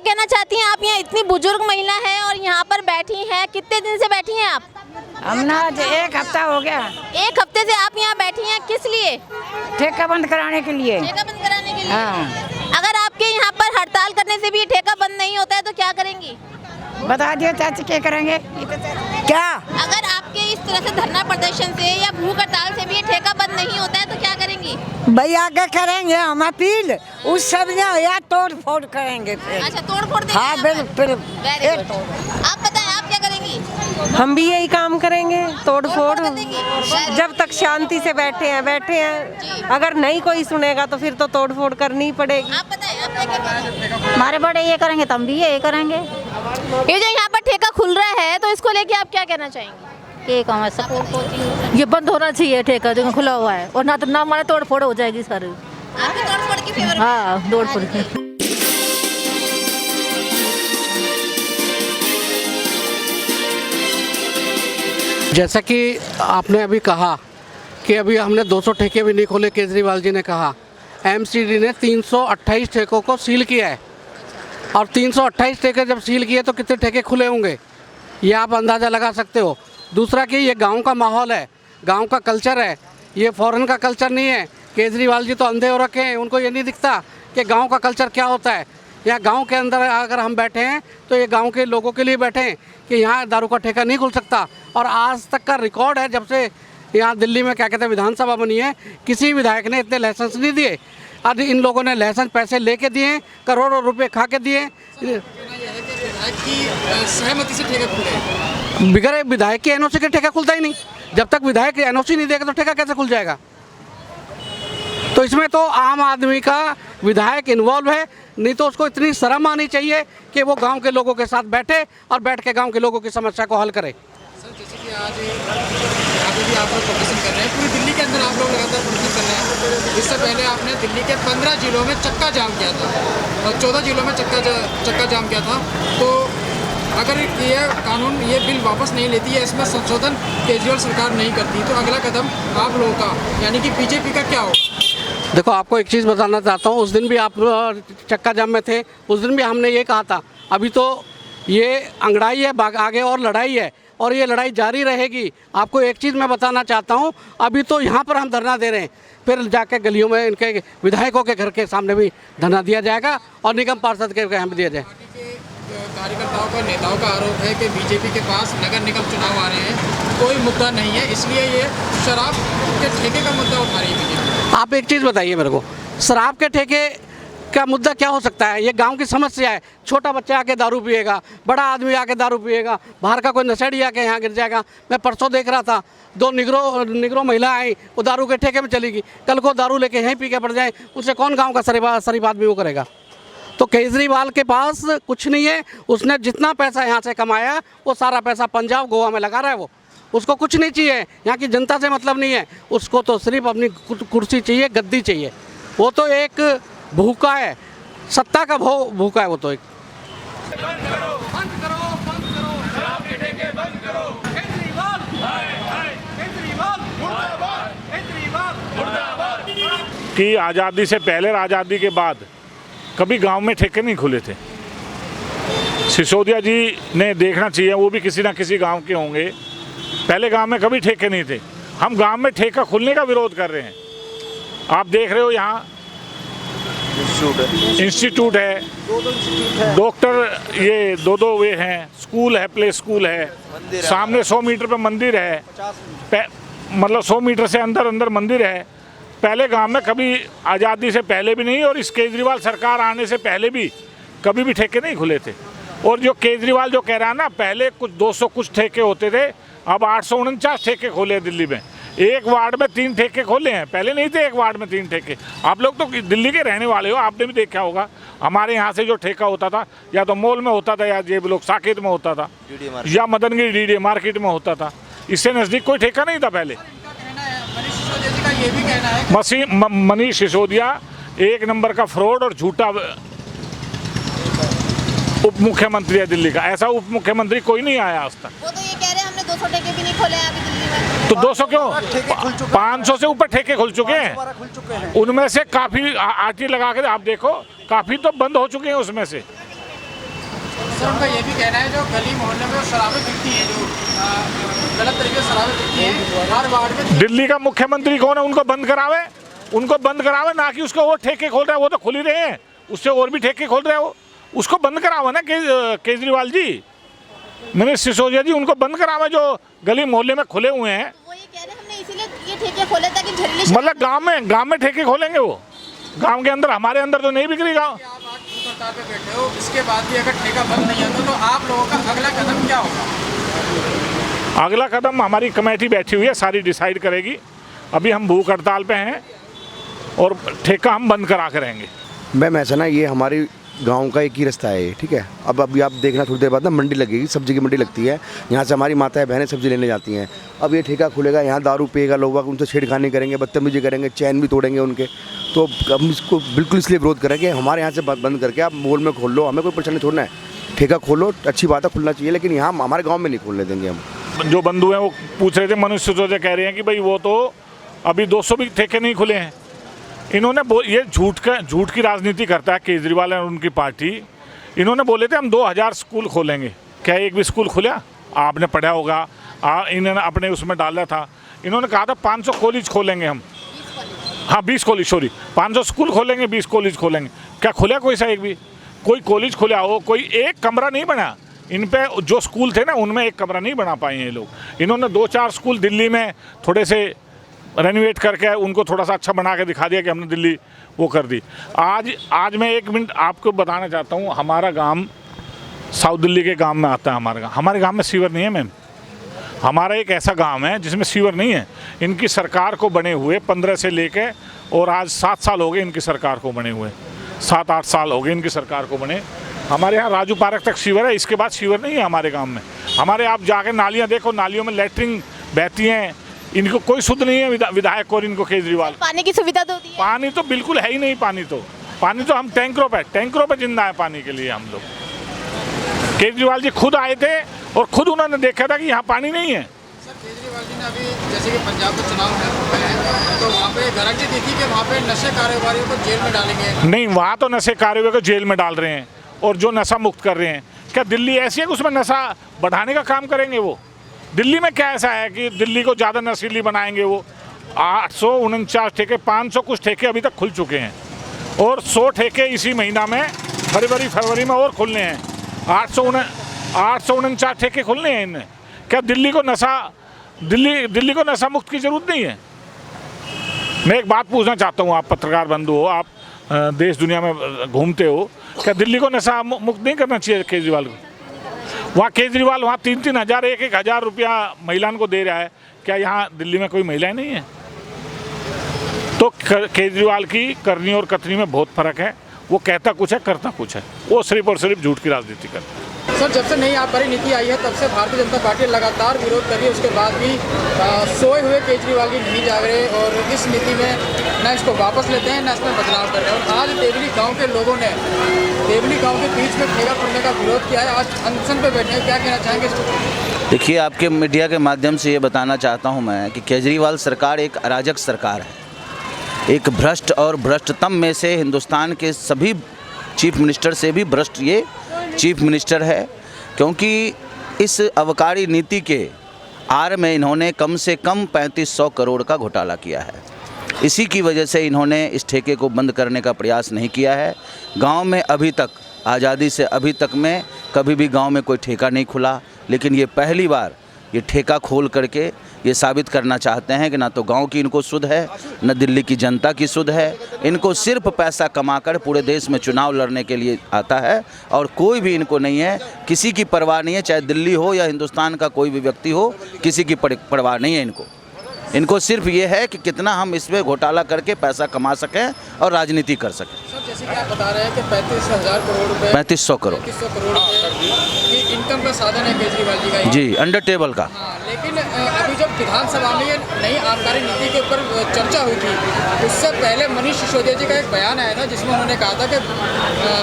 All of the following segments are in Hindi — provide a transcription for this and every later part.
कहना चाहती हैं आप? यहाँ इतनी बुजुर्ग महिला है और यहाँ पर बैठी हैं, कितने दिन से बैठी हैं आप? हम ना एक हफ्ता हो गया। एक हफ्ते से आप यहाँ बैठी हैं, किस लिए? ठेका बंद कराने के लिए। ठेका बंद कराने के लिए? हाँ। अगर आपके यहाँ पर हड़ताल करने से भी ये ठेका बंद नहीं होता है तो क्या करेंगी? बता दियो चाची क्या करेंगे? क्या अगर आपके इस तरह से धरना प्रदर्शन से या भूख हड़ताल से भी ये ठेका बंद नहीं होता है तो क्या करेंगी? भैया क्या करेंगे? हम अपील उस सब या तोड़ फोड़ करेंगे फिर। अच्छा, तोड़ फोड़ देंगे? हाँ बिल्कुल। आप बताएं, आप क्या करेंगी? हम भी यही काम करेंगे, तोड़ फोड़। कर देंगी? जब तक शांति से बैठे हैं। अगर नहीं कोई सुनेगा तो फिर तो तोड़ फोड़ करनी ही पड़ेगी। आप बताएं, आप क्या करेंगे? हमारे बड़े ये करेंगे तो हम भी ये करेंगे। ये जो यहाँ पर ठेका खुल रहा है तो इसको लेके आप क्या कहना चाहेंगे? ये काम है सपोर्ट ये बंद होना चाहिए ठेका जो खुला हुआ है, और ना तो ना हमारे तोड़ फोड़ हो जाएगी सारी। आपके तोड़ फोड़ की फेवर में? हाँ, तोड़ फोड़ की। जैसा कि आपने अभी कहा कि अभी हमने 200 ठेके भी नहीं खोले, केजरीवाल जी ने कहा। एमसीडी ने 328 ठेकों को सील किया है, और 328 ठेके जब सील किए तो कितने ठेके खुले होंगे ये आप अंदाज़ा लगा सकते हो। दूसरा कि ये गांव का माहौल है, गांव का कल्चर है, ये फॉरेन का कल्चर नहीं है। केजरीवाल जी तो अंधे हो रखे हैं, उनको ये नहीं दिखता कि गांव का कल्चर क्या होता है। यहाँ गांव के अंदर अगर हम बैठे हैं तो ये गांव के लोगों के लिए बैठे हैं कि यहाँ दारू का ठेका नहीं खुल सकता। और आज तक का रिकॉर्ड है, जब से यहाँ दिल्ली में क्या कहते हैं विधानसभा बनी है, किसी विधायक ने इतने लाइसेंस नहीं दिए। आज इन लोगों ने लाइसेंस पैसे लेके दिए, करोड़ों रुपए खा के दिए। सहमति से ठेका खुले, बगैर विधायक की एनओसी के ठेका खुलता ही नहीं। जब तक विधायक एनओसी नहीं देगा तो ठेका कैसे खुल जाएगा? तो इसमें तो आम आदमी का विधायक इन्वॉल्व है, नहीं तो उसको इतनी शर्म आनी चाहिए कि वो गांव के लोगों के साथ बैठे और बैठ के गांव के लोगों की समस्या को हल करे। सर जैसे कि आज यहाँ पे भी आप लोग प्रदर्शन कर रहे हैं, पूरी दिल्ली के अंदर आप लोग लगातार प्रदर्शन कर रहे हैं। इससे पहले आपने दिल्ली के 15 जिलों में चक्का जाम किया था और 14 जिलों में चक्का जाम किया था। तो अगर ये कानून, ये बिल वापस नहीं लेती है, इसमें संशोधन केजरीवाल सरकार नहीं करती, तो अगला कदम आप लोगों का यानी कि बीजेपी का क्या हो? देखो, आपको एक चीज़ बताना चाहता हूँ। उस दिन भी आप चक्का जाम में थे, उस दिन भी हमने ये कहा था। अभी तो ये अंगड़ाई है, आगे और लड़ाई है, और ये लड़ाई जारी रहेगी। आपको एक चीज़ मैं बताना चाहता हूँ, अभी तो यहाँ पर हम धरना दे रहे हैं, फिर जाके गलियों में इनके विधायकों के घर के सामने भी धरना दिया जाएगा और निगम पार्षद के यहाँ भी दिया जाए। कार्यकर्ताओं का, नेताओं का आरोप है कि बीजेपी के पास नगर निगम चुनाव आ रहे हैं, कोई मुद्दा नहीं है, इसलिए ये शराब के ठेके का मुद्दा उठा रही है बीजेपी। आप एक चीज़ बताइए मेरे को, शराब के ठेके का मुद्दा क्या हो सकता है? ये गांव की समस्या है। छोटा बच्चा आके दारू पिएगा, बड़ा आदमी आके दारू पिएगा, बाहर का कोई नशेड़ी आके यहाँ गिर जाएगा। मैं परसों देख रहा था, 2 निगरो महिला आई, वो दारू के ठेके में चली गई। कल को दारू लेके यहीं पी के पड़ जाए, उससे कौन गाँव का शरीफ आदमी वो करेगा? तो केजरीवाल के पास कुछ नहीं है। उसने जितना पैसा यहाँ से कमाया वो सारा पैसा पंजाब गोवा में लगा रहा है। वो उसको कुछ नहीं चाहिए, यहाँ की जनता से मतलब नहीं है। उसको तो सिर्फ अपनी कुर्सी चाहिए, गद्दी चाहिए। वो तो एक भूखा है, सत्ता का भूखा है वो तो एक। कि आज़ादी से पहले और आज़ादी के बाद कभी गांव में ठेके नहीं खुले थे। सिसोदिया जी ने देखना चाहिए, वो भी किसी ना किसी गांव के होंगे। पहले गांव में कभी ठेके नहीं थे। हम गांव में ठेका खुलने का विरोध कर रहे हैं। आप देख रहे हो यहाँ इंस्टीट्यूट है, डॉक्टर ये दो वे हैं, स्कूल है, प्ले स्कूल है, सामने 100 मीटर पे मंदिर है, मतलब 100 मीटर से अंदर मंदिर है। पहले गांव में कभी आज़ादी से पहले भी नहीं, और इस केजरीवाल सरकार आने से पहले भी कभी भी ठेके नहीं खुले थे। और जो केजरीवाल जो कह रहा है ना, पहले कुछ 200 कुछ ठेके होते थे, अब 849 ठेके खोले दिल्ली में। एक वार्ड में 3 ठेके खोले हैं, पहले नहीं थे एक वार्ड में 3 ठेके। आप लोग तो दिल्ली के रहने वाले हो, आपने भी देखा होगा। हमारे यहाँ से जो ठेका होता था, या तो मॉल में होता था, या जेब लोग साकेत में होता था, या मदनगिरी डीडी मार्केट में होता था। इससे नज़दीक कोई ठेका नहीं था पहले। मनीष सिसोदिया एक नंबर का फ्रॉड और झूठा उप मुख्यमंत्री है दिल्ली का। ऐसा उप मुख्यमंत्री कोई नहीं आया आज तक। वो तो ये कह रहे हैं हमने 200 ठेके भी नहीं खोले अभी दिल्ली में। तो 200 क्यों? 500 से ऊपर ठेके खुल चुके हैं। उनमें से काफ़ी आरटी लगा के आप देखो, काफ़ी तो बंद हो चुके हैं उसमें से। सर उनका ये भी कहना है जो गली मोहल्ले में शराबें बिकती हैं, जो गलत तरीके से शराबें बिकती हैं हर वार्ड में। दिल्ली का मुख्यमंत्री कौन है, उनको बंद करावे, उनको बंद करावे, ना कि उसको वो ठेके खोल रहे हैं, वो तो खुल ही रहे हैं, उससे और भी ठेके खोल रहे हैं, वो उसको बंद करावा ना केजरीवाल जी, मनीष सिसोदिया जी, उनको बंद करावे जो गली मोहल्ले में खुले हुए हैं। वो ये कह रहे हैं हमने इसीलिए ये ठेके खोले ताकि झड़ीली मतलब गांव में ठेके खोलेंगे वो, गांव के अंदर, हमारे अंदर तो नहीं बिक्री गाँव। आप आज भूख हड़ताल पे बैठे हो, इसके बाद भी अगर ठेका बंद नहीं होता तो आप लोगों का अगला कदम क्या होगा? अगला कदम हमारी कमेटी बैठी हुई है, सारी डिसाइड करेगी। अभी हम भूख हड़ताल पे हैं और ठेका हम बंद करा के रहेंगे। मैम ऐसा ना, ये हमारी गांव का एक ही रास्ता है, ठीक है। अब अभी आप देखना थोड़ी देर बाद ना मंडी लगेगी, सब्जी की मंडी लगती है, यहाँ से हमारी माताएं बहनें सब्जी लेने जाती हैं। अब ये ठेका खुलेगा, यहाँ दारू पिएगा लोग, उनसे छेड़खानी करेंगे, बदतमीजी करेंगे, चैन भी तोड़ेंगे उनके। तो हम इसको बिल्कुल इसलिए विरोध करेंगे, हमारे यहाँ से बंद करके आप मॉल में खोल लो, हमें कोई परेशानी छोड़ना है, ठेका खोलो, अच्छी बात है, खुलना चाहिए, लेकिन यहाँ हमारे गाँव में नहीं खोलने देंगे हम। जो बंधु हैं वो पूछ रहे थे, मनीष सिसोदिया कह रहे हैं कि भाई वो तो अभी 200 भी ठेके नहीं खुले हैं। इन्होंने ये झूठ की राजनीति करता है केजरीवाल और उनकी पार्टी। इन्होंने बोले थे हम 2000 स्कूल खोलेंगे, क्या एक भी स्कूल खुला? आपने पढ़ा होगा, इन्होंने अपने उसमें डाला था। इन्होंने कहा था 500 कॉलेज खोलेंगे हम, हाँ 20 कॉलेज, सॉरी 500 स्कूल खोलेंगे, 20 कॉलेज खोलेंगे। क्या खुला कोई सा एक भी? कोई कॉलेज खुला हो, कोई एक कमरा नहीं बना। इन पे जो स्कूल थे ना उनमें एक कमरा नहीं बना पाए ये लोग। इन्होंने 2-4 स्कूल दिल्ली में थोड़े से रेनोवेट करके उनको थोड़ा सा अच्छा बना के दिखा दिया कि हमने दिल्ली वो कर दी। आज मैं 1 मिनट आपको बताना चाहता हूँ, हमारा गांव साउथ दिल्ली के गांव में आता है। हमारे गांव में सीवर नहीं है मैम। हमारा एक ऐसा गांव है जिसमें सीवर नहीं है। इनकी सरकार को बने हुए 15 से लेके और आज 7 साल हो गए इनकी सरकार को बने हुए, 7-8 साल हो गए इनकी सरकार को बने। हमारे यहाँ राजू पार्क तक सीवर है, इसके बाद सीवर नहीं है हमारे गाँव में। हमारे आप जाके नालियाँ देखो, नालियों में लैट्रिन बहती हैं। इनको कोई शुद्ध नहीं है विधायक और इनको केजरीवाल। पानी की सुविधा तो होती है? पानी तो बिल्कुल है ही नहीं। पानी तो हम टैंकरों पे जिंदा है पानी के लिए हम लोग। केजरीवाल जी खुद आए थे और खुद उन्होंने देखा था कि यहाँ पानी नहीं है। सर केजरीवाल जी ने अभी जैसे कि पंजाब में चुनाव है तो वहाँ पे गारंटी दी थी कि वहाँ पे नशे कारोबारियों को जेल में डालेंगे। नहीं, वहाँ तो नशे कारोबारियों को जेल में डाल रहे हैं और जो नशा मुक्त कर रहे हैं। क्या दिल्ली ऐसी है कि उसमें नशा बढ़ाने का काम करेंगे वो? दिल्ली में क्या ऐसा है कि दिल्ली को ज़्यादा नशीली बनाएंगे वो? 849 ठेके, 500 कुछ ठेके अभी तक खुल चुके हैं और 100 ठेके इसी महीना में फरवरी में और खुलने हैं। 849 ठेके खुलने हैं इनमें। क्या दिल्ली को नशा मुक्त की जरूरत नहीं है? मैं एक बात पूछना चाहता हूँ, आप पत्रकार बंधु हो, आप देश दुनिया में घूमते हो, क्या दिल्ली को नशा मुक्त नहीं करना चाहिए केजरीवाल को? वहाँ केजरीवाल वहाँ 3-3 हज़ार 1-1 हज़ार रुपया महिलाओं को दे रहा है। क्या यहाँ दिल्ली में कोई महिलाएं नहीं है? तो केजरीवाल की करनी और कथनी में बहुत फर्क है। वो कहता कुछ है, करता कुछ है। वो सिर्फ और सिर्फ झूठ की राजनीति करता है। सर जब से नई आबकारी नीति आई है तब से भारतीय जनता पार्टी लगातार विरोध कर रही है, उसके बाद भी सोए हुए केजरीवाल जी नहीं जाग रहे और इस नीति में न इसको वापस लेते हैं न इसमें बदलाव कर रहे हैं। और आज देवली गांव के लोगों ने देवली गांव के बीच में ठेका खुलने का विरोध किया है, आज अनशन पे बैठे हैं। क्या कहना चाहेंगे इसको? देखिए, आपके मीडिया के माध्यम से ये बताना चाहता हूँ मैं कि केजरीवाल सरकार एक अराजक सरकार है, एक भ्रष्ट और भ्रष्टतम में से हिंदुस्तान के सभी चीफ मिनिस्टर से भी भ्रष्ट ये चीफ मिनिस्टर है। क्योंकि इस अबकारी नीति के आड़ में इन्होंने कम से कम 3500 करोड़ का घोटाला किया है। इसी की वजह से इन्होंने इस ठेके को बंद करने का प्रयास नहीं किया है। गांव में अभी तक, आज़ादी से अभी तक में कभी भी गांव में कोई ठेका नहीं खुला, लेकिन ये पहली बार ये ठेका खोल करके ये साबित करना चाहते हैं कि ना तो गांव की इनको सुध है, न दिल्ली की जनता की सुध है। इनको सिर्फ पैसा कमाकर पूरे देश में चुनाव लड़ने के लिए आता है और कोई भी इनको नहीं है, किसी की परवाह नहीं है, चाहे दिल्ली हो या हिंदुस्तान का कोई भी व्यक्ति हो, किसी की परवाह नहीं है इनको सिर्फ ये है कि कितना हम इसमें घोटाला करके पैसा कमा सकें और राजनीति कर सकें। सर जैसे कि आप बता रहे हैं कि 35,000 करोड़ रुपए 3500 करोड़ की इनकम का साधन है केजरीवाल जी का, जी, अंडर टेबल का। हाँ, लेकिन अभी जब विधानसभा में ये नई आबकारी नीति के ऊपर चर्चा हुई थी, उससे पहले मनीष सिसोदिया जी का एक बयान आया था जिसमें उन्होंने कहा था कि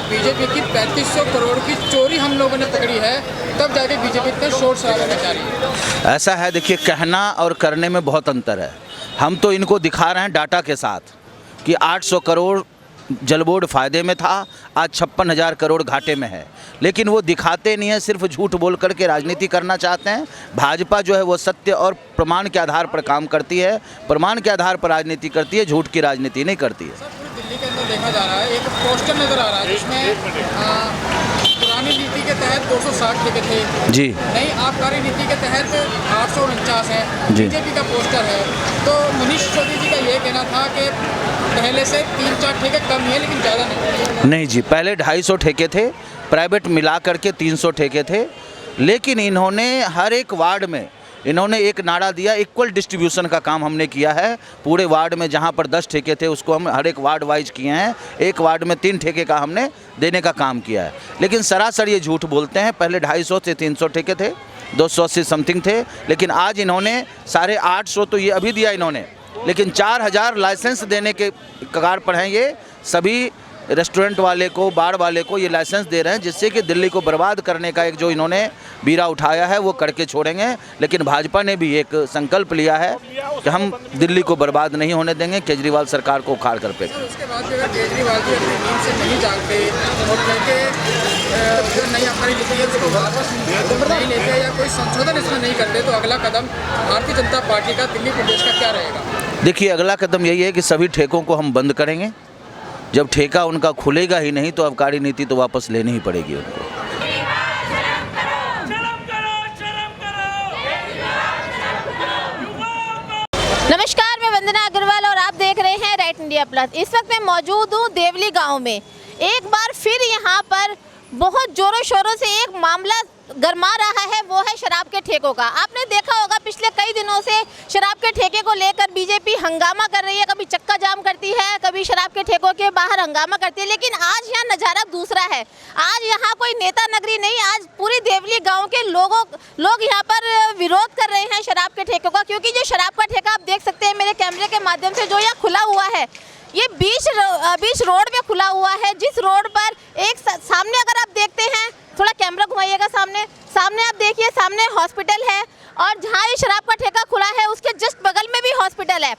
बीजेपी की 3500 करोड़ की चोरी हम लोगों ने पकड़ी है, तब जाके बीजेपी इतना शोर शराबा मचा रही है। ऐसा है, देखिए, कहना और करने में बहुत अंतर है। हम तो इनको दिखा रहे हैं डाटा के साथ कि 800 करोड़ जल बोर्ड फ़ायदे में था, आज 56,000 करोड़ घाटे में है। लेकिन वो दिखाते नहीं है, सिर्फ झूठ बोल करके राजनीति करना चाहते हैं। भाजपा जो है वो सत्य और प्रमाण के आधार पर काम करती है, प्रमाण के आधार पर राजनीति करती है, झूठ की राजनीति नहीं करती है। दिल्ली के अंदर देखा जा रहा है, एक पोस्टर नज़र आ रहा है जिसमें पुरानी नीति के तहत 260 लिखे थे जी, नई आबकारी नीति के तहत 849 है, जी। बीजेपी का पोस्टर है। तो मनीष सिसोदिया जी का ये कहना था कि पहले से 3-4 ठेके कम है लेकिन ज़्यादा नहीं जी, पहले 250 ठेके थे, प्राइवेट मिला करके 300 ठेके थे। लेकिन इन्होंने हर एक वार्ड में इन्होंने एक नारा दिया, इक्वल डिस्ट्रीब्यूशन का काम हमने किया है। पूरे वार्ड में जहां पर 10 ठेके थे उसको हम हर एक वार्ड वाइज किए हैं। एक वार्ड में 3 ठेके का हमने देने का काम किया है। लेकिन सरासर ये झूठ बोलते हैं। पहले 250 से 300 ठेके थे, 280 समथिंग थे, लेकिन आज इन्होंने 850 तो ये अभी दिया इन्होंने, लेकिन 4,000 लाइसेंस देने के कगार पर हैं। ये सभी रेस्टोरेंट वाले को, बार वाले को ये लाइसेंस दे रहे हैं, जिससे कि दिल्ली को बर्बाद करने का एक जो इन्होंने बीरा उठाया है वो करके छोड़ेंगे। लेकिन भाजपा ने भी एक संकल्प लिया है कि हम दिल्ली को बर्बाद नहीं होने देंगे, केजरीवाल सरकार को उखाड़ कर फेंकेंगे। उसके बाद अगर केजरीवाल जी अपनी नींद से नहीं जागते और ठेके जो नई आबकारी नीति है उसको वापस नहीं लेते या कोई संशोधन इसमें नहीं करते, तो अगला कदम भारतीय जनता पार्टी का दिल्ली प्रदेश का क्या रहेगा? देखिए, अगला कदम यही है कि सभी ठेकों को हम बंद करेंगे। जब ठेका उनका खुलेगा ही नहीं तो आबकारी नीति तो वापस लेनी ही पड़ेगी उनको। नमस्कार, मैं वंदना अग्रवाल और आप देख रहे हैं राइट इंडिया प्लस। इस वक्त मैं मौजूद हूँ देवली गांव में। एक बार फिर यहाँ पर बहुत जोरों शोरों से एक मामला गरमा रहा है, वो है शराब के ठेकों का। आपने देखा होगा पिछले कई दिनों से शराब के ठेके को लेकर बीजेपी हंगामा कर रही है, कभी चक्का जाम करती है, कभी शराब के ठेकों के बाहर हंगामा करती है। लेकिन आज यहाँ नज़ारा दूसरा है। आज यहाँ कोई नेता नगरी नहीं, आज पूरी देवली गांव के लोग यहाँ पर विरोध कर रहे हैं शराब के ठेकों का। क्योंकि जो शराब का ठेका आप देख सकते हैं मेरे कैमरे के माध्यम से, जो यहाँ खुला हुआ है, ये बीच रोड में खुला हुआ है, जिस रोड पर एक सामने अगर आप देखते हैं, थोड़ा कैमरा घुमाइएगा, सामने आप देखिए, सामने हॉस्पिटल है और जहाँ ये शराब का ठेका खुला है उसके जस्ट बगल में भी हॉस्पिटल है।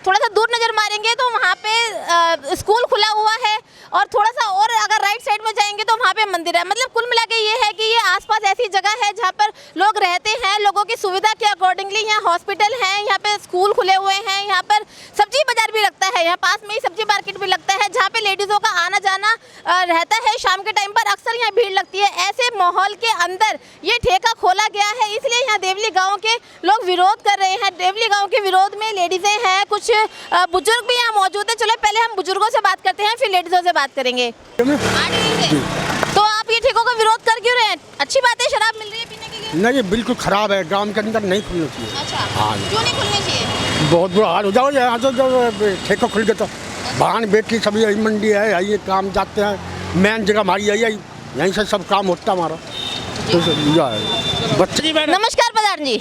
थोड़ा सा दूर नज़र मारेंगे तो वहाँ पे स्कूल खुला हुआ है और थोड़ा सा और अगर राइट साइड में जाएंगे तो वहाँ पे मंदिर है। मतलब कुल मिला के ये है कि ये आसपास ऐसी जगह है जहाँ पर लोग रहते हैं, लोगों की सुविधा के अकॉर्डिंगली यहाँ हॉस्पिटल है, यहाँ पे स्कूल खुले हुए हैं, यहाँ पर सब्जी बाजार भी लगता है, यहाँ पास में ही सब्जी मार्केट भी लगता है, जहाँ पे लेडीज़ों का आना जाना रहता है। शाम के टाइम पर अक्सर यहाँ भीड़ लगती है। ऐसे माहौल के अंदर ये ठेका खोला गया है, इसलिए यहाँ देवली गाँव के लोग विरोध कर रहे हैं। देवली गाँव के विरोध में लेडीज़ें हैं, कुछ बुजुर्ग भी यहाँ मौजूद है। चलो पहले हम बुजुर्गों से बात करते हैं, फिर लेडीजों से बात करेंगे। तो आप ये ठेकों का विरोध कर क्यों रहे हैं? अच्छी बात है, शराब मिल रही है पीने के लिए। नहीं, बिल्कुल खराब है, गांव के अंदर नहीं खुलना चाहिए। अच्छा, हाँ, क्यों नहीं खुलनी चाहिए? बहुत बुरा हाल हो जाओ यहाँ तो, जब ठेका खुल गया तो बहन बेटी सभी यही मंडी है, यही काम जाते हैं, मेन जगह हमारी यही, यहीं से सब काम होता हमारा। तो बच्चे। नमस्कार प्रधान जी,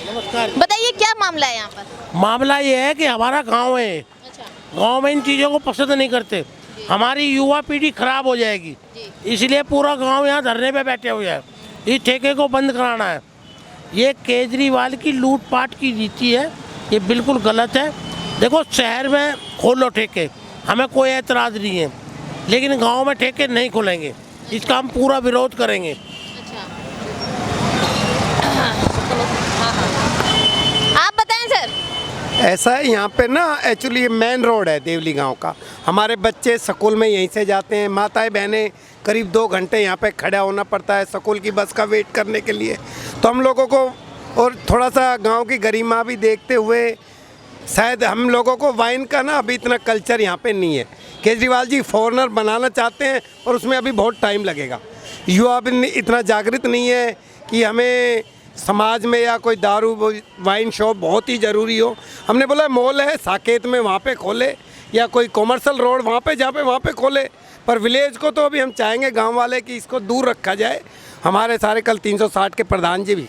बताइए क्या मामला है यहाँ पर? मामला ये है कि हमारा गांव है, गांव में इन चीज़ों को पसंद नहीं करते, हमारी युवा पीढ़ी खराब हो जाएगी, इसलिए पूरा गांव यहाँ धरने पे बैठे हुए हैं। इस ठेके को बंद कराना है। ये केजरीवाल की लूटपाट की नीति है, ये बिल्कुल गलत है। देखो, शहर में खोलो ठेके, हमें कोई एतराज़ नहीं है, लेकिन गांव में ठेके नहीं खोलेंगे, इसका हम पूरा विरोध करेंगे। आप बताएं सर। ऐसा है, यहाँ पे ना एक्चुअली मेन रोड है देवली गांव का। हमारे बच्चे स्कूल में यहीं से जाते हैं, माताएं बहनें करीब 2 घंटे यहाँ पे खड़ा होना पड़ता है स्कूल की बस का वेट करने के लिए। तो हम लोगों को और थोड़ा सा गांव की गरिमा भी देखते हुए शायद हम लोगों को वाइन का ना अभी इतना कल्चर यहाँ पे नहीं है। केजरीवाल जी फॉरेनर बनाना चाहते हैं और उसमें अभी बहुत टाइम लगेगा। युवा भी इतना जागृत नहीं है कि हमें समाज में या कोई दारू वाइन शॉप बहुत ही ज़रूरी हो। हमने बोला मॉल है साकेत में, वहाँ पे खोले, या कोई कॉमर्शियल रोड वहाँ पे जहाँ पे वहाँ पे खोले, पर विलेज को तो अभी हम चाहेंगे गांव वाले कि इसको दूर रखा जाए। हमारे सारे कल 360 के प्रधान जी भी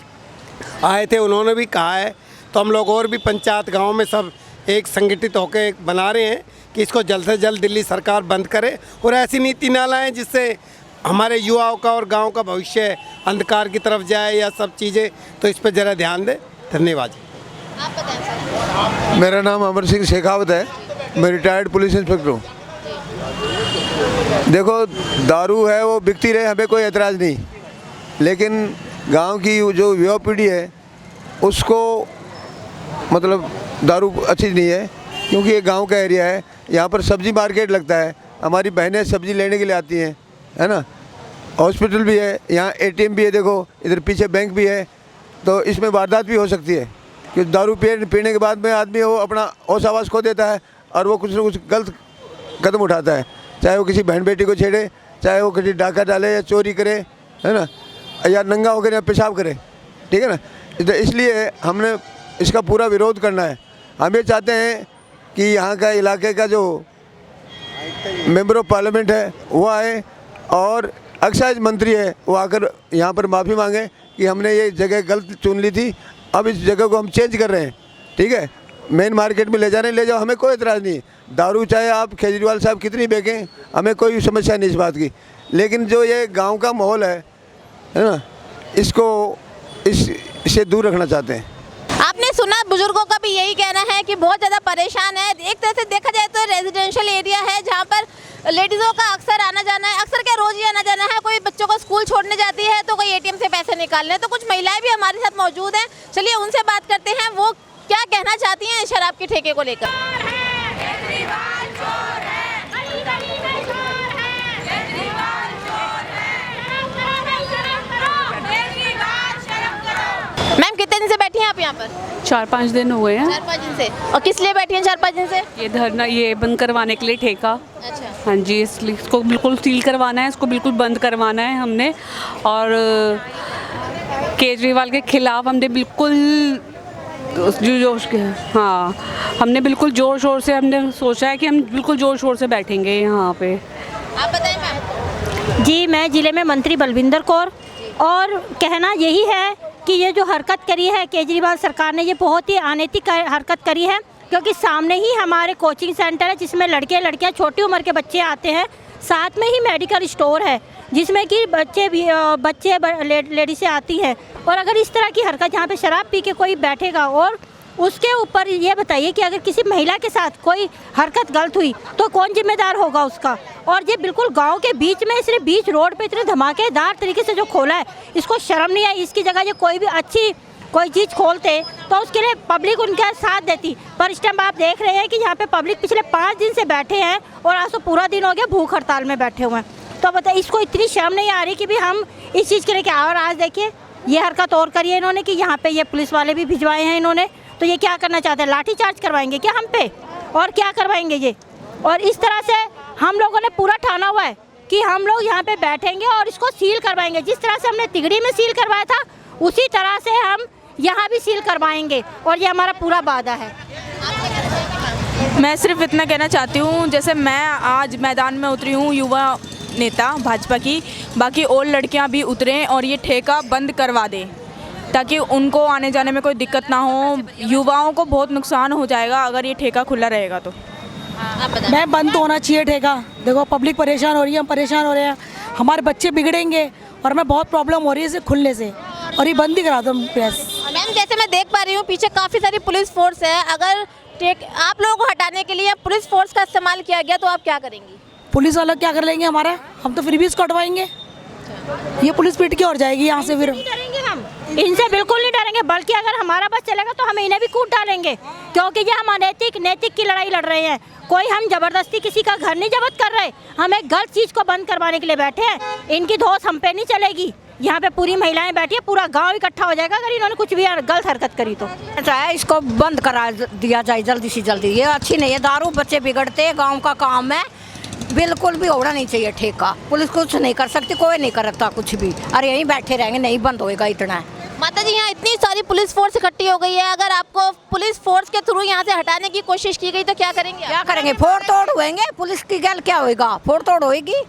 आए थे, उन्होंने भी कहा है। तो हम लोग और भी पंचायत गाँव में सब एक संगठित होकर बना रहे हैं कि इसको जल्द से जल्द दिल्ली सरकार बंद करे और ऐसी नीति ना लाएँ जिससे हमारे युवाओं का और गांव का भविष्य अंधकार की तरफ जाए या सब चीज़ें। तो इस पर ज़रा ध्यान दें। धन्यवाद। आप बताएं सर। मेरा नाम अमर सिंह शेखावत है, मैं रिटायर्ड पुलिस इंस्पेक्टर हूँ। देखो दारू है वो बिकती रहे, हमें कोई एतराज़ नहीं, लेकिन गांव की जो युवा पीढ़ी है उसको मतलब दारू अच्छी नहीं है, क्योंकि ये गांव का एरिया है, यहाँ पर सब्जी मार्केट लगता है, हमारी बहनें सब्जी लेने के लिए आती हैं, है ना। हॉस्पिटल भी है, यहाँ एटीएम भी है, देखो इधर पीछे बैंक भी है, तो इसमें वारदात भी हो सकती है कि दारू पीने के बाद में आदमी वो अपना होश आवाज़ खो देता है और वो कुछ न कुछ गलत कदम उठाता है, चाहे वो किसी बहन बेटी को छेड़े, चाहे वो किसी डाका डाले या चोरी करे, है ना, या नंगा होकर या पेशाब करे, ठीक है ना। इसलिए हमने इसका पूरा विरोध करना है। हम ये चाहते हैं कि यहाँ का इलाके का जो मेंबर ऑफ पार्लियामेंट है वो आए और एक्साइज मंत्री है वो आकर यहाँ पर माफ़ी मांगे कि हमने ये जगह गलत चुन ली थी, अब इस जगह को हम चेंज कर रहे हैं, ठीक है। मेन मार्केट में ले जा रहे हैं, ले जाओ, हमें कोई एतराज़ नहीं। दारू चाहे आप केजरीवाल साहब कितनी बेचें, हमें कोई समस्या नहीं इस बात की, लेकिन जो ये गांव का माहौल है ना, इसको इससे दूर रखना चाहते हैं। आपने सुना बुजुर्गों का भी यही कहना है कि बहुत ज़्यादा परेशान है। एक तरह से देखा जाए तो रेजिडेंशियल एरिया है जहाँ पर लेडीज़ों का अक्सर आना जाना है, अक्सर क्या रोज़ ही आना जाना है। कोई बच्चों को स्कूल छोड़ने जाती है तो कोई एटीएम से पैसे निकालने, तो कुछ महिलाएं भी हमारे साथ मौजूद हैं। चलिए उनसे बात करते हैं, वो क्या कहना चाहती हैं शराब के ठेके को लेकर। मैम कितने दिन से बैठी हैं आप यहाँ पर? 4-5 दिन हुए हैं। 4-5 दिन से। और किस लिए बैठी हैं 4-5 दिन से? ये धरना ये बंद करवाने के लिए ठेका। अच्छा। हाँ जी, इसलिए इसको बिल्कुल सील करवाना है, इसको बिल्कुल बंद करवाना है हमने। और केजरीवाल के खिलाफ हमने बिल्कुल जोश के हाँ हमने बिल्कुल जोर शोर से हमने सोचा है कि हम बिल्कुल जोर शोर से बैठेंगे यहाँ पे। आप बताएं मैम। जी, मैं ज़िले में मंत्री बलविंदर कौर, और कहना यही है कि ये जो हरकत करी है केजरीवाल सरकार ने, ये बहुत ही अनैतिक हरकत करी है, क्योंकि सामने ही हमारे कोचिंग सेंटर है जिसमें लड़के लड़कियां छोटी उम्र के बच्चे आते हैं, साथ में ही मेडिकल स्टोर है जिसमें कि बच्चे लेडीज़ें आती हैं। और अगर इस तरह की हरकत यहाँ पे शराब पी के कोई बैठेगा और उसके ऊपर ये बताइए कि अगर किसी महिला के साथ कोई हरकत गलत हुई तो कौन जिम्मेदार होगा उसका। और ये बिल्कुल गांव के बीच में, सिर्फ बीच रोड पे इतने धमाकेदार तरीके से जो खोला है, इसको शर्म नहीं आई। इसकी जगह ये कोई भी अच्छी कोई चीज़ खोलते तो उसके लिए पब्लिक उनका साथ देती। पर इस टाइम आप देख रहे हैं कि यहाँ पे पब्लिक पिछले 5 दिन से बैठे हैं और आज तो पूरा दिन हो गया भूख हड़ताल में बैठे हुए हैं। तो बताइए, इसको इतनी शर्म नहीं आ रही कि भी हम इस चीज़ के लिए क्या। और आज देखिए ये हरकत और करी है इन्होंने कि यहाँ पे ये पुलिस वाले भी भिजवाए हैं इन्होंने। तो ये क्या करना चाहते हैं, लाठी चार्ज करवाएंगे क्या हम पे, और क्या करवाएंगे ये। और इस तरह से हम लोगों ने पूरा ठाना हुआ है कि हम लोग यहाँ पे बैठेंगे और इसको सील करवाएंगे। जिस तरह से हमने तिगड़ी में सील करवाया था उसी तरह से हम यहाँ भी सील करवाएंगे, और ये हमारा पूरा वादा है। मैं सिर्फ इतना कहना चाहती हूँ, जैसे मैं आज मैदान में उतरी हूँ युवा नेता भाजपा की, बाकी और लड़कियाँ भी उतरें और ये ठेका बंद करवा दें ताकि उनको आने जाने में कोई दिक्कत ना हो। युवाओं को बहुत नुकसान हो जाएगा अगर ये ठेका खुला रहेगा तो। मैं बंद तो होना चाहिए ठेका। देखो पब्लिक परेशान हो रही है, हम परेशान हो रहे हैं, हमारे बच्चे बिगड़ेंगे और हमें बहुत प्रॉब्लम हो रही है इसे खुलने से, और ये बंद ही करा दो प्रेस। मैम जैसे मैं देख पा रही हूँ पीछे काफ़ी सारी पुलिस फोर्स है, अगर आप लोगों को हटाने के लिए पुलिस फोर्स का इस्तेमाल किया गया तो आप क्या करेंगी? पुलिस वाला क्या कर लेंगे हमारा, हम तो फिर भी इसको हटवाएंगे। ये पुलिस पीट के और जाएगी यहाँ से। फिर डरेंगे हम इनसे, बिल्कुल नहीं डरेंगे, बल्कि अगर हमारा बस चलेगा तो हम इन्हें भी कूट डालेंगे, क्योंकि ये हम नैतिक की लड़ाई लड़ रहे हैं। कोई हम जबरदस्ती किसी का घर नहीं जब्त कर रहे, हम एक गलत चीज़ को बंद करवाने के लिए बैठे हैं। इनकी धौंस हम पे नहीं चलेगी। यहाँ पे पूरी महिलाएं बैठी है, पूरा गांव इकट्ठा हो जाएगा अगर इन्होंने कुछ भी गलत हरकत करी तो। चाहे इसको बंद करा दिया जाए जल्दी से जल्दी, ये अच्छी नहीं है। दारू बच्चे बिगड़ते, गांव का काम है, बिल्कुल भी होना नहीं चाहिए ठेका। पुलिस कुछ नहीं कर सकती, कोई नहीं करता कुछ भी, अरे यहीं बैठे रहेंगे, नहीं बंद होएगा इतना। माता जी यहाँ इतनी सारी पुलिस फोर्स इकट्ठी हो गई है, अगर आपको पुलिस फोर्स के थ्रू यहाँ से हटाने की कोशिश की गई तो क्या करेंगे? क्या करेंगे, फोड़ तोड़ होएंगे। पुलिस की गैल क्या होएगा, फोड़ तोड़ होएगी,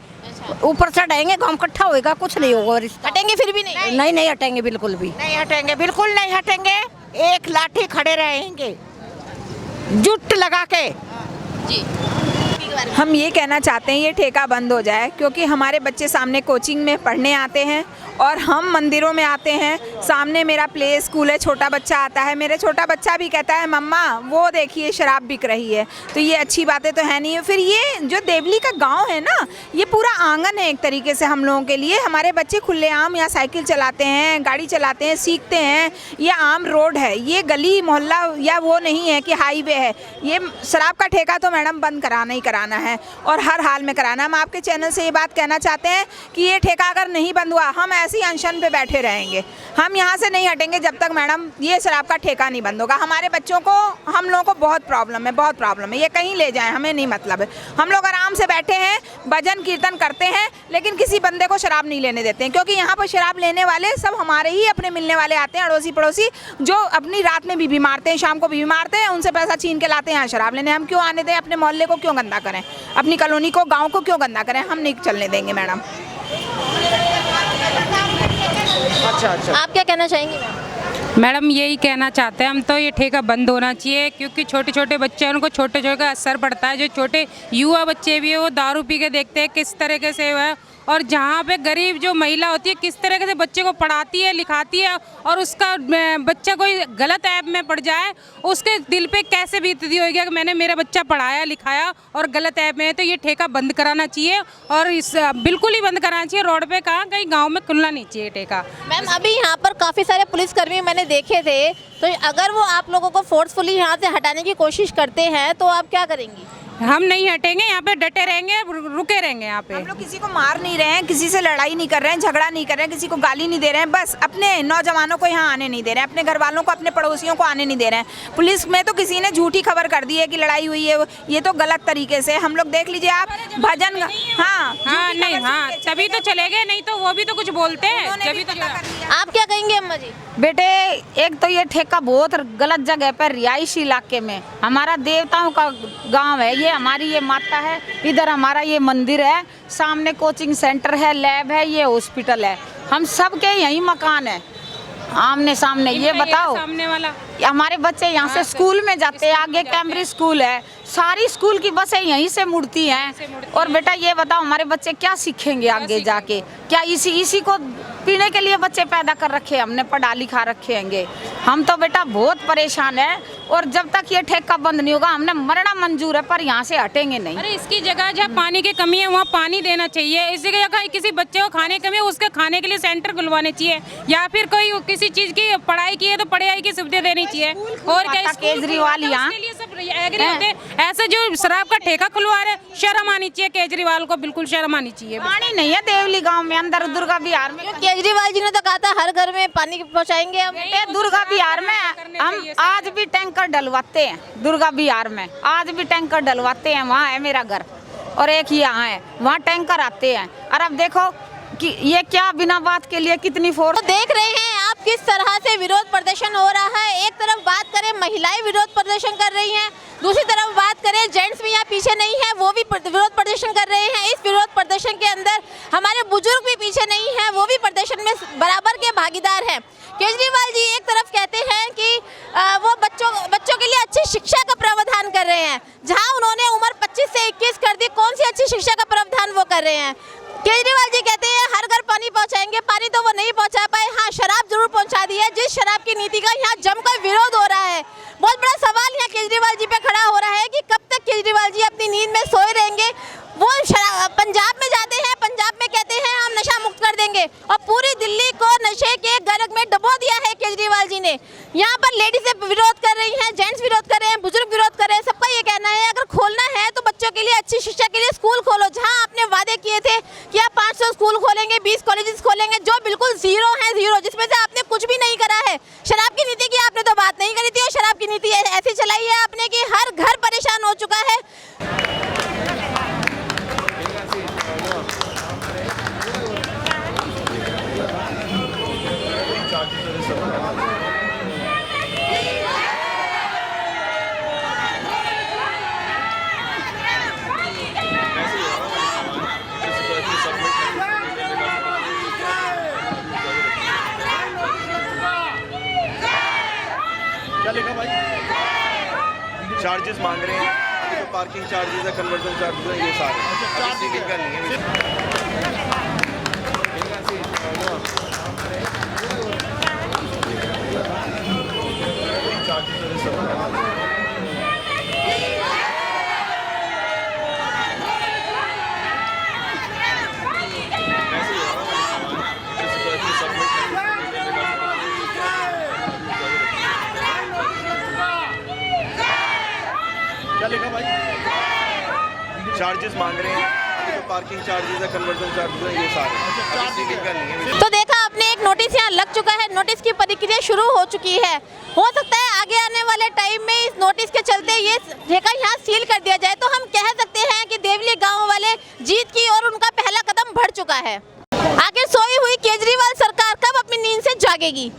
ऊपर चढ़ाएंगे, गांव इकट्ठा होएगा, कुछ नहीं होगा। हटेंगे फिर भी नहीं? नहीं हटेंगे, बिल्कुल भी नहीं हटेंगे, बिल्कुल नहीं हटेंगे। एक लाठी खड़े रहेंगे जुट लगा के। जी हम ये कहना चाहते हैं ये ठेका बंद हो जाए, क्योंकि हमारे बच्चे सामने कोचिंग में पढ़ने आते हैं और हम मंदिरों में आते हैं, सामने मेरा प्ले स्कूल है, छोटा बच्चा आता है, मेरे छोटा बच्चा भी कहता है मम्मा वो देखिए शराब बिक रही है, तो ये अच्छी बातें तो है नहीं। फिर ये जो देवली का गांव है ना, ये पूरा आंगन है एक तरीके से हम लोगों के लिए। हमारे बच्चे खुलेआम यहाँ साइकिल चलाते हैं, गाड़ी चलाते हैं, सीखते हैं। ये आम रोड है, ये गली मोहल्ला या वो नहीं है कि हाईवे है। ये शराब का ठेका तो मैडम बंद कराना ही कराना है और हर हाल में कराना। हम आपके चैनल से ये बात कहना चाहते हैं कि ये ठेका अगर नहीं बंद हुआ, हम ऐसी अनशन पे बैठे रहेंगे। हम यहाँ से नहीं हटेंगे जब तक मैडम ये शराब का ठेका नहीं बंद होगा। हमारे बच्चों को, हम लोगों को बहुत प्रॉब्लम है, बहुत प्रॉब्लम है। ये कहीं ले जाएं, हमें नहीं मतलब है। हम लोग आराम से बैठे हैं, भजन कीर्तन करते हैं, लेकिन किसी बंदे को शराब नहीं लेने देते हैं, क्योंकि यहाँ पर शराब लेने वाले सब हमारे ही अपने मिलने वाले आते हैं, अड़ोसी पड़ोसी, जो अपनी रात में भी मारते हैं, शाम को भी मारते हैं, उनसे पैसा छीन के लाते हैं यहाँ शराब लेने। हम क्यों आने दें? अपने मोहल्ले को क्यों गंदा करें? अपनी कॉलोनी को, गाँव को क्यों गंदा करें? हम नहीं चलने देंगे मैडम। अच्छा अच्छा, आप क्या कहना चाहेंगी मैडम? यही कहना चाहते हैं हम तो, ये ठेका बंद होना चाहिए, क्योंकि छोटे छोटे बच्चे हैं, उनको छोटे छोटे का असर पड़ता है। जो छोटे युवा बच्चे भी है वो दारू पी के देखते हैं किस तरीके से है, और जहाँ पे गरीब जो महिला होती है किस तरीके से बच्चे को पढ़ाती है, लिखाती है, और उसका बच्चा कोई गलत ऐप में पड़ जाए, उसके दिल पे कैसे बीतती होगी कि मैंने मेरा बच्चा पढ़ाया लिखाया और गलत ऐप में है। तो ये ठेका बंद कराना चाहिए, और इस बिल्कुल ही बंद कराना चाहिए। रोड पे कहाँ, कहीं गाँव में खुलना नहीं चाहिए ठेका। मैम, अभी यहाँ पर काफ़ी सारे पुलिसकर्मी मैंने देखे थे, तो अगर वो आप लोगों को फोर्सफुली यहाँ से हटाने की कोशिश करते हैं तो आप क्या करेंगी? हम नहीं हटेंगे, यहाँ पे डटे रहेंगे, रुके रहेंगे यहाँ पे। हम लोग किसी को मार नहीं रहे हैं, किसी से लड़ाई नहीं कर रहे हैं, झगड़ा नहीं कर रहे हैं, किसी को गाली नहीं दे रहे हैं, बस अपने नौजवानों को यहाँ आने नहीं दे रहे हैं, अपने घर वालों को, अपने पड़ोसियों को आने नहीं दे रहे हैं। पुलिस में तो किसी ने झूठी खबर कर दी है कि लड़ाई हुई है, ये तो गलत तरीके से। हम लोग देख लीजिए आप भजन, हाँ नहीं, हाँ तभी तो चले गए, नहीं तो वो भी तो कुछ बोलते हैं। आप क्या कहेंगे अम्मा जी? बेटे, एक तो ये ठेका बहुत गलत जगह पर, रिहायशी इलाके में, हमारा देवताओं का गांव है, ये हमारी ये माता है, इधर हमारा ये मंदिर है, सामने कोचिंग सेंटर है, लैब है, ये हॉस्पिटल है, हम सब के यही मकान है आमने सामने। ये बताओ, सामने वाला हमारे बच्चे यहाँ से स्कूल में जाते हैं, आगे कैम्ब्रिज स्कूल है, सारी स्कूल की बसें यहीं से मुड़ती हैं। और बेटा ये बताओ, हमारे बच्चे क्या सीखेंगे आगे जाके? क्या इसी को पीने के लिए बच्चे पैदा कर रखे, हमने पढ़ा लिखा रखेंगे? हम तो बेटा बहुत परेशान है, और जब तक ये ठेका बंद नहीं होगा हमने मरना मंजूर है, पर यहाँ से हटेंगे नहीं। अरे इसकी जगह जहाँ पानी की कमी है वहाँ पानी देना चाहिए। इसी जगह किसी बच्चे को खाने की कमी है, उसके खाने के लिए सेंटर खुलवाने चाहिए, या फिर कोई किसी चीज़ की पढ़ाई की है तो पढ़ाई की सुविधा देनी चाहिए। और क्या केजरीवाल यहाँ एग्री होते, ऐसे जो शराब का ठेका खुलवा रहे, शर्म आनी चाहिए केजरीवाल को, बिल्कुल शर्म आनी चाहिए। पानी नहीं है देवली गांव में, अंदर दुर्गा बिहार में। केजरीवाल जी ने तो कहा था हर घर में पानी पहुंचाएंगे हम। दुर्गा बिहार में हम आज भी टैंकर डलवाते हैं, दुर्गा बिहार में आज भी टैंकर डलवाते हैं। वहाँ है मेरा घर और एक यहाँ है, वहाँ टैंकर आते हैं। और अब देखो कि ये क्या बिना बात के लिए कितनी फोर्स। तो देख रहे हैं आप किस तरह से विरोध प्रदर्शन हो रहा है। एक तरफ बात करें महिलाएं विरोध प्रदर्शन कर रही हैं, दूसरी तरफ बात करें जेंट्स भी यहाँ पीछे नहीं है, वो भी विरोध प्रदर्शन कर रहे हैं। इस विरोध प्रदर्शन के अंदर हमारे बुजुर्ग भी पीछे नहीं है, वो भी प्रदर्शन में बराबर के भागीदार हैं। केजरीवाल जी एक तरफ कहते हैं कि वो बच्चों के लिए अच्छी शिक्षा का प्रावधान कर रहे हैं, जहाँ उन्होंने उम्र 25 से 21 कर दी, कौन सी अच्छी शिक्षा का प्रावधान वो कर रहे हैं। केजरीवाल जी कहते हैं हर घर पानी पहुंचाएंगे, पानी तो वो नहीं पहुंचा पाए, हाँ शराब जरूर पहुंचा दी है, जिस शराब की नीति का यहाँ जमकर विरोध हो रहा है। बहुत बड़ा सवाल यहाँ केजरीवाल जी पे खड़ा हो रहा है कि कब तक केजरीवाल जी अपनी नींद में सोए रहेंगे। वो पंजाब में जाते हैं, पंजाब में कहते हैं हम नशा मुक्त कर देंगे, और पूरी दिल्ली को नशे के गर्ग में डुबो दिया है केजरीवाल जी ने। यहाँ पर लेडीजें विरोध कर रही हैं, जेंट्स विरोध कर रहे हैं, बुजुर्ग विरोध कर रहे हैं। सबका ये कहना है अगर खोलना है तो बच्चों के लिए अच्छी शिक्षा के लिए स्कूल खोलो, जहाँ आपने वादे किए थे कि आप 500 स्कूल खोलेंगे, 20 कॉलेजेस खोलेंगे, जो बिल्कुल जीरो है, जीरो, जिसमें से आपने कुछ भी नहीं करा है। शराब की नीति की आपने तो बात नहीं करी थी, और शराब की नीति ऐसी चलाई है आपने कि हर घर परेशान हो चुका है। क्या लिखा भाई? चार्जेस मांग रहे हैं, अभी तो पार्किंग चार्जेस है, कन्वर्जन चार्जेस है, ये सारे। अच्छा, चार्ज नहीं है। क्या लिखा भाई? चार्जेस मांग रहे हैं, पार्किंग चार्जेस है, कन्वर्जन चार्जेस है, ये सारे सीलिंग का नहीं है। तो देखा आपने, एक नोटिस यहाँ लग चुका है, नोटिस की प्रक्रिया शुरू हो चुकी है। हो सकता है आगे आने वाले टाइम में इस नोटिस के चलते ये ठेका यहाँ सील कर दिया जाए, तो हम कह सकते हैं कि देवली गांव वाले जीत की और उनका पहला कदम बढ़ चुका है। आखिर सोई हुई केजरीवाल सरकार कब अपनी नींद से जागेगी?